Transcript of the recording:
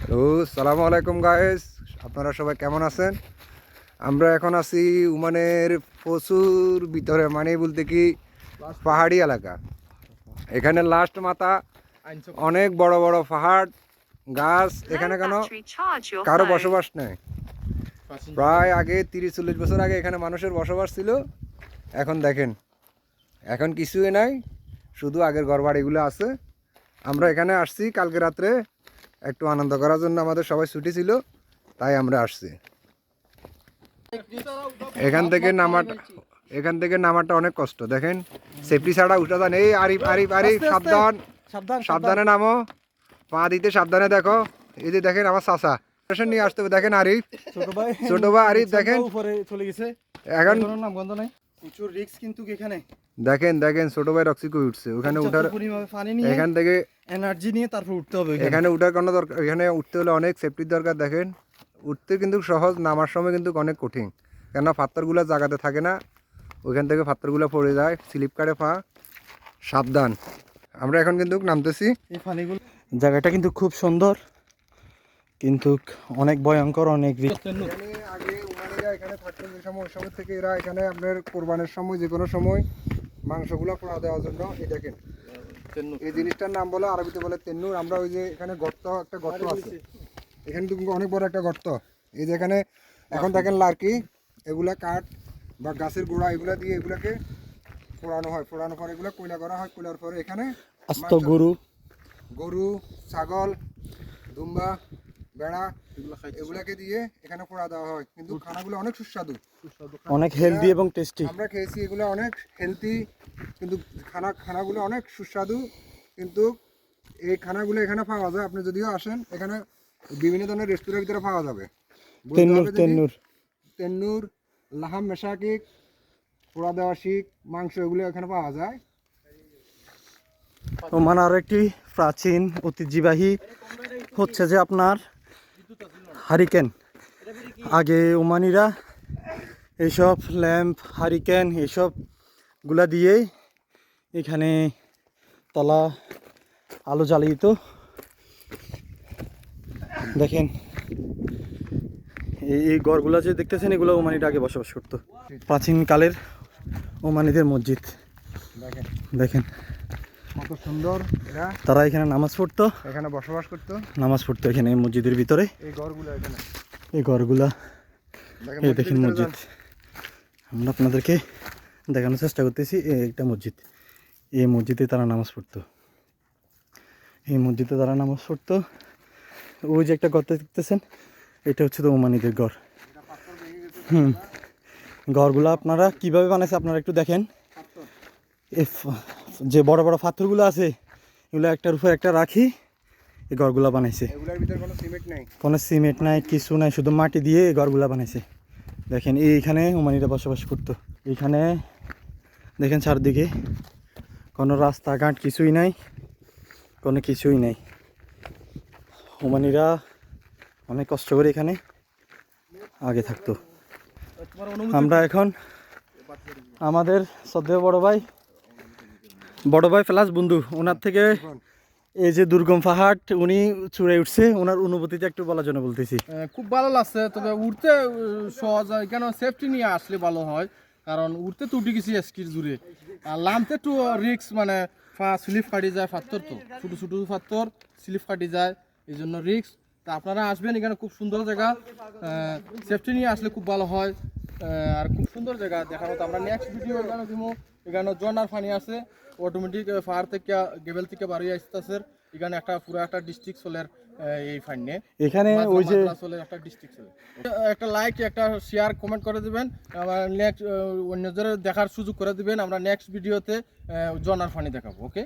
তো সালামু আলাইকুম গাইস, আপনারা সবাই কেমন আছেন? আমরা এখন আছি ওমানের প্রচুর ভিতরে, মানে বলতে কি পাহাড়ি এলাকা। এখানে লাস্ট মাথা অনেক বড় বড় পাহাড়, গাছ। এখানে কেন কারো বসবাস নেই। প্রায় আগে 30-40 বছর আগে এখানে মানুষের বসবাস ছিল। এখন দেখেন, এখন কিছুই নাই, শুধু আগের ঘরবাড়িগুলো আছে। আমরা এখানে আসছি কালকে রাত্রে একটু আনন্দ করার জন্য, আমাদের সবাই ছুটি ছিল, তাই আমরা আসছি। এখান থেকে নামাটা অনেক কষ্ট। দেখেন, সেফটি ছাড়া উঠা যান। এই আরিফ আরিফ আরিফ, সাবধান সাবধানে নামো, পা দিতে সাবধানে। দেখো, এই যে দেখেন আমার চাচা নিয়ে আসতে হবে। দেখেন আরিফ, ছোট ভাই আরিফ, দেখেন চলে গেছে। এখন নাম গন্ধ নাই, প্রচুর রিস্ক কিন্তু এখানে। দেখেন ছোট ভাই রক্সি কই উঠছে। ওখানে উঠার এখান থেকে এনার্জি নিয়ে তারপর উঠতে হবে। এখানে উঠার কোনো দরকার, এখানে উঠতে হলে অনেক সেফটির দরকার। দেখেন, উঠতে কিন্তু সহজ, নামার সময় কিন্তু অনেক কঠিন, কেননা পাথরগুলো জায়গাতে থাকে না। ওইখান থেকে পাথরগুলো পড়ে যায়, স্লিপ কাটে পা। সাবধান। আমরা এখন কিন্তু নামতেছি। এই পানিগুলো, জায়গাটা কিন্তু খুব সুন্দর, কিন্তু অনেক ভয়ঙ্কর, অনেক আগে ওমানিরা এখানে থাকতেন যে সময়, ওই সময় থেকে এরা এখানে আপনার কোরবানের সময়, যে কোনো সময় মাংসগুলো পোড়া দেওয়ার জন্য, এই দেখেন এই জিনিসটার নাম বলে, আরবিতে বলে তেন্নুর। আমরা ওই যে এখানে একটা গর্ত আছে, এখানে কিন্তু অনেক বড় একটা গর্ত। এই যে এখানে এখন দেখেন লার্কি, এগুলা কাঠ বা গাছের গোড়া, এগুলা দিয়ে এগুলাকে পোড়ানো হয়। পোড়ানোর পর এগুলো কয়লা করা হয়। কয়লার পরে এখানে আস্ত গরু, ছাগল, দুম্বা, বেড়া, এগুলাকে দিয়ে এখানে পোড়া দেওয়া হয়। কিন্তু খানাগুলো অনেক সুস্বাদু, অনেক হেলদি এবং টেস্টি। আমরা খেয়েছি, এগুলো অনেক হেলদি, কিন্তু খানাগুলো অনেক সুস্বাদু। কিন্তু এই খানাগুলো এখানে পাওয়া যায়। আপনি যদিও আসেন, এখানে বিভিন্ন ধরনের রেস্টুরেন্টের ভিতরে পাওয়া যাবে। তেন্নুর, লাহাম মেশাকিক, পোড়া দেওয়া শিক, মাংস, এগুলো এখানে পাওয়া যায়। ওমান আর একটি প্রাচীন ঐতিহ্যবাহী হচ্ছে যে আপনার হারিকেন। আগে ওমানিরা এইসব ল্যাম্প, হারিকেন, এইসবগুলা দিয়ে এখানে তলা আলো জ্বালিত। দেখেন এই ঘরগুলা যে দেখতেছেন, এগুলো ওমানিরা আগে বসবাস করতো। প্রাচীনকালের ওমানিদের মসজিদ দেখেন কত সুন্দর। তারা এখানে নামাজ পড়তো, এখানে বসবাস করতো, নামাজ পড়তো এখানে মসজিদের ভিতরে। এই ঘরগুলা এই দেখেন মসজিদ। আমরা আপনাদেরকে দেখানোর চেষ্টা করতেছি। একটা মসজিদ, এই মসজিদে তারা নামাজ পড়তো। ওই যে একটা গর্ত দেখতেছেন, এটা হচ্ছে তো ওমানিদের ঘর। ঘরগুলো আপনারা কিভাবে বানাইছে আপনারা একটু দেখেন। যে বড় বড় পাথরগুলো আছে, এগুলো একটার উপর একটা রাখি এই ঘরগুলা বানাইছে। কোনো সিমেন্ট নাই, কিছু নাই, শুধু মাটি দিয়ে এই ঘরগুলা বানাইছে। দেখেন এইখানে ওমানিরা বসবাস করতো। এইখানে দেখেন চারদিকে কোনো রাস্তাঘাট কিছুই নাই, কোনো কিছুই নাই। ওমানিরা অনেক কষ্ট করে এখানে আগে থাকতো। আমরা এখন আমাদের শ্রদ্ধেয় বড় ভাই প্লাস বন্ধু, ওনার থেকে এই যে দুর্গম পাহাড় উনি চূড়ে উঠছে, ওনার অনুভূতিটা একটু বলার জন্য বলতেছি। খুব ভালো লাগছে, তবে উঠতে সহজ হয়, কেন সেফটি নিয়ে আসলে ভালো হয়। কারণ উঠতে তো উঠে গেছি স্কির জুড়ে, আর নামতে একটু রিক্স, মানে স্লিপ কাটি যায়, পাথর তো ছোটো ছোটো পাথর, স্লিপ কাটি যায়, এই জন্য রিক্স। তা আপনারা আসবেন, এখানে খুব সুন্দর জায়গা, সেফটি নিয়ে আসলে খুব ভালো হয়। আর খুব সুন্দর জায়গা দেখার মতো। আমরা নেক্সট ভিডিও এখানে দিব। এখানে ঝর্ণার পানি আছে, অটোমেটিক পাহাড় থেকে, গেবেল থেকে বাড়ি আসতেছে। এখানে একটা পুরো একটা ডিস্ট্রিক্ট চলে এই ফাইনে। এখানে ওই যে একটা ডিস্ট্রিক্ট চলে। একটা লাইক, একটা শেয়ার, কমেন্ট করে দিবেন। আমার নেক্সট অন্যদের দেখার সুযোগ করে দিবেন। আমরা নেক্সট ভিডিওতে ঝর্ণার পানি দেখাবো। ওকে।